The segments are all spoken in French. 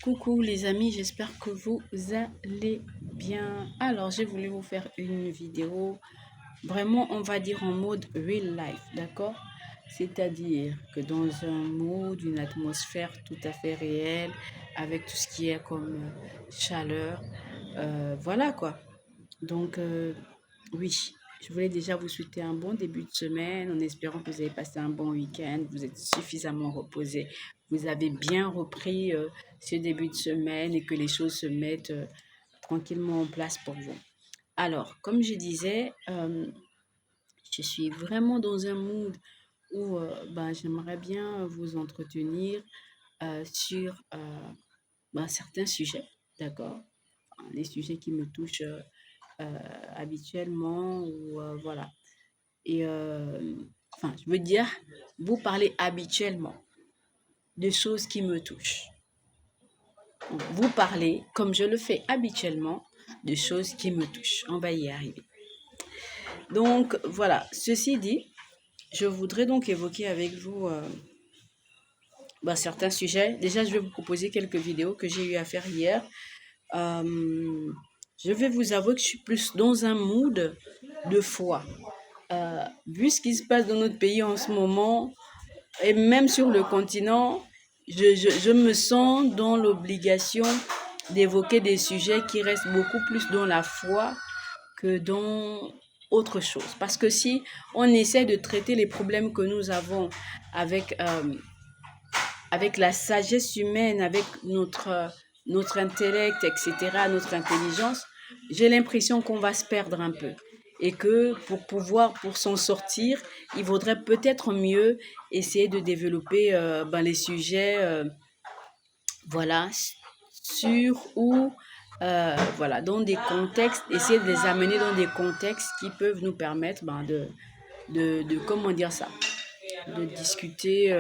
Coucou les amis, j'espère que vous allez bien. Alors, j'ai voulu vous faire une vidéo, vraiment, on va dire en mode real life, d'accord? C'est-à-dire que dans un mood, une atmosphère tout à fait réelle, avec tout ce qui est comme chaleur, voilà quoi. Donc, oui, je voulais déjà vous souhaiter un bon début de semaine en espérant que vous avez passé un bon week-end, vous êtes suffisamment reposé, vous avez bien repris ce début de semaine et que les choses se mettent tranquillement en place pour vous. Alors, comme je disais, je suis vraiment dans un mood où ben, j'aimerais bien vous entretenir sur ben, certains sujets, d'accord? Enfin, les sujets qui me touchent habituellement ou voilà. Et enfin, je veux dire, vous parlez habituellement de choses qui me touchent. Donc, vous parlez, comme je le fais habituellement, de choses qui me touchent. On va y arriver. Donc, voilà. Ceci dit, je voudrais donc évoquer avec vous ben, certains sujets. Déjà, je vais vous proposer quelques vidéos que j'ai eu à faire hier. Je vais vous avouer que je suis plus dans un mood de foi. Vu ce qui se passe dans notre pays en ce moment, et même sur le continent, je me sens dans l'obligation d'évoquer des sujets qui restent beaucoup plus dans la foi que dans autre chose. Parce que si on essaie de traiter les problèmes que nous avons avec, avec la sagesse humaine, avec notre intellect, etc., notre intelligence, j'ai l'impression qu'on va se perdre un peu. Et que pour s'en sortir, il vaudrait peut-être mieux essayer de développer ben, les sujets, voilà, sur ou, voilà, dans des contextes, essayer de les amener dans des contextes qui peuvent nous permettre ben, comment dire ça, de discuter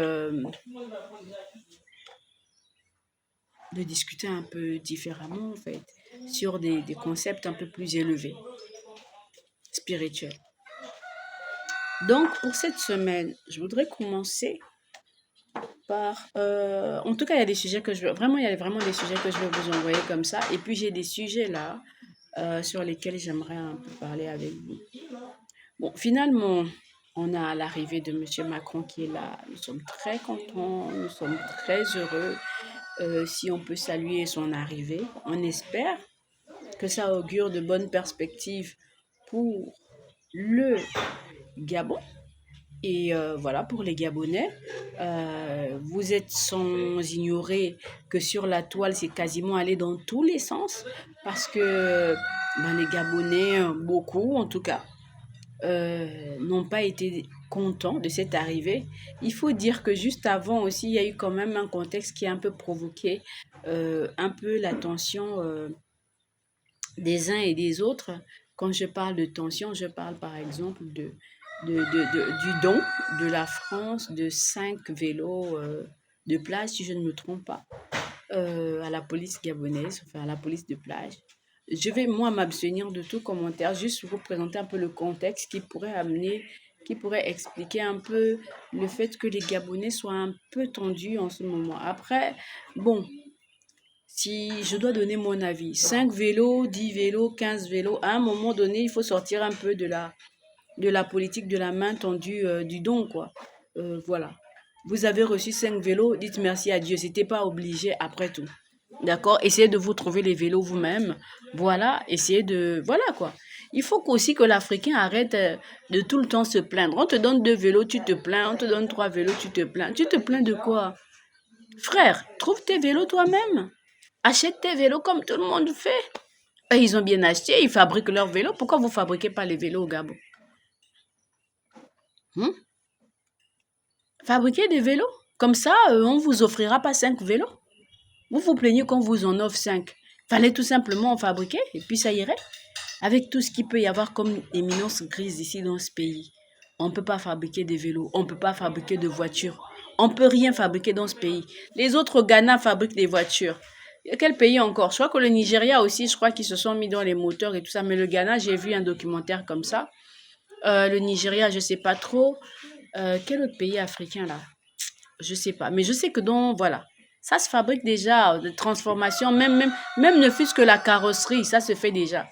un peu différemment, en fait, sur des concepts un peu plus élevés, spirituels. Donc, pour cette semaine, je voudrais commencer par... en tout cas, il y a des sujets que je veux... Vraiment, il y a vraiment des sujets que je vais vous envoyer comme ça. Et puis, j'ai des sujets là sur lesquels j'aimerais un peu parler avec vous. Bon, finalement, on a l'arrivée de M. Macron qui est là. Nous sommes très contents, nous sommes très heureux. Si on peut saluer son arrivée, on espère que ça augure de bonnes perspectives pour le Gabon. Et voilà, pour les Gabonais, vous êtes sans ignorer que sur la toile, c'est quasiment allé dans tous les sens parce que ben, les Gabonais, beaucoup en tout cas, n'ont pas été contents de cette arrivée. Il faut dire que juste avant aussi, il y a eu quand même un contexte qui a un peu provoqué un peu la tension des uns et des autres. Quand je parle de tension, je parle par exemple du don de la France de 5 vélos de plage, si je ne me trompe pas, à la police gabonaise, enfin à la police de plage. Je vais, moi, m'abstenir de tout commentaire, juste vous présenter un peu le contexte qui pourrait expliquer un peu le fait que les Gabonais soient un peu tendus en ce moment. Après, bon, si je dois donner mon avis, 5 vélos, 10 vélos, 15 vélos, à un moment donné, il faut sortir un peu de la politique de la main tendue du don, quoi. Voilà. Vous avez reçu 5 vélos, dites merci à Dieu. C'était pas obligé après tout. D'accord? Essayez de vous trouver les vélos vous-même. Voilà. Essayez de... Voilà, quoi. Il faut aussi que l'Africain arrête de tout le temps se plaindre. On te donne 2 vélos, tu te plains. On te donne 3 vélos, tu te plains. Tu te plains de quoi? Frère, trouve tes vélos toi-même. Achète tes vélos comme tout le monde fait. Et ils ont bien acheté, ils fabriquent leurs vélos. Pourquoi vous ne fabriquez pas les vélos au Gabon? Fabriquez des vélos. Comme ça, on ne vous offrira pas 5 vélos. Vous vous plaignez qu'on vous en offre 5. Fallait tout simplement en fabriquer et puis ça irait. Avec tout ce qu'il peut y avoir comme éminence grise ici dans ce pays, on ne peut pas fabriquer des vélos, on ne peut pas fabriquer de voitures. On ne peut rien fabriquer dans ce pays. Les autres au Ghana fabriquent des voitures. Quel pays encore? Je crois que le Nigeria aussi, je crois qu'ils se sont mis dans les moteurs et tout ça. Mais le Ghana, j'ai vu un documentaire comme ça. Le Nigeria, je ne sais pas trop. Quel autre pays africain là? Je ne sais pas. Mais je sais que voilà. Ça se fabrique déjà, de transformation, même ne fût-ce que la carrosserie, ça se fait déjà.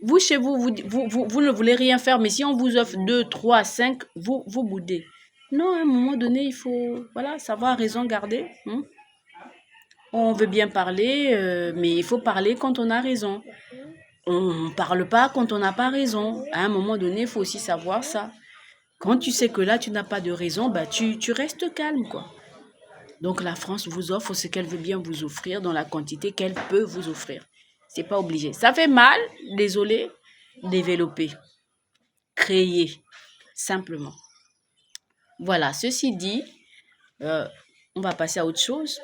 Vous, chez vous, vous ne voulez rien faire, mais si on vous offre 2, 3, 5, vous boudez. Non, à un moment donné, il faut voilà, savoir raison garder. On veut bien parler, mais il faut parler quand on a raison. On ne parle pas quand on n'a pas raison. À un moment donné, il faut aussi savoir ça. Quand tu sais que là, tu n'as pas de raison, bah, tu restes calme, quoi. Donc, la France vous offre ce qu'elle veut bien vous offrir dans la quantité qu'elle peut vous offrir. C'est pas obligé. Ça fait mal, désolé, développer, créer, simplement. Voilà, ceci dit, on va passer à autre chose.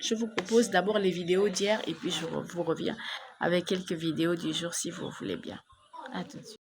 Je vous propose d'abord les vidéos d'hier et puis je vous reviens avec quelques vidéos du jour si vous voulez bien. À tout de suite.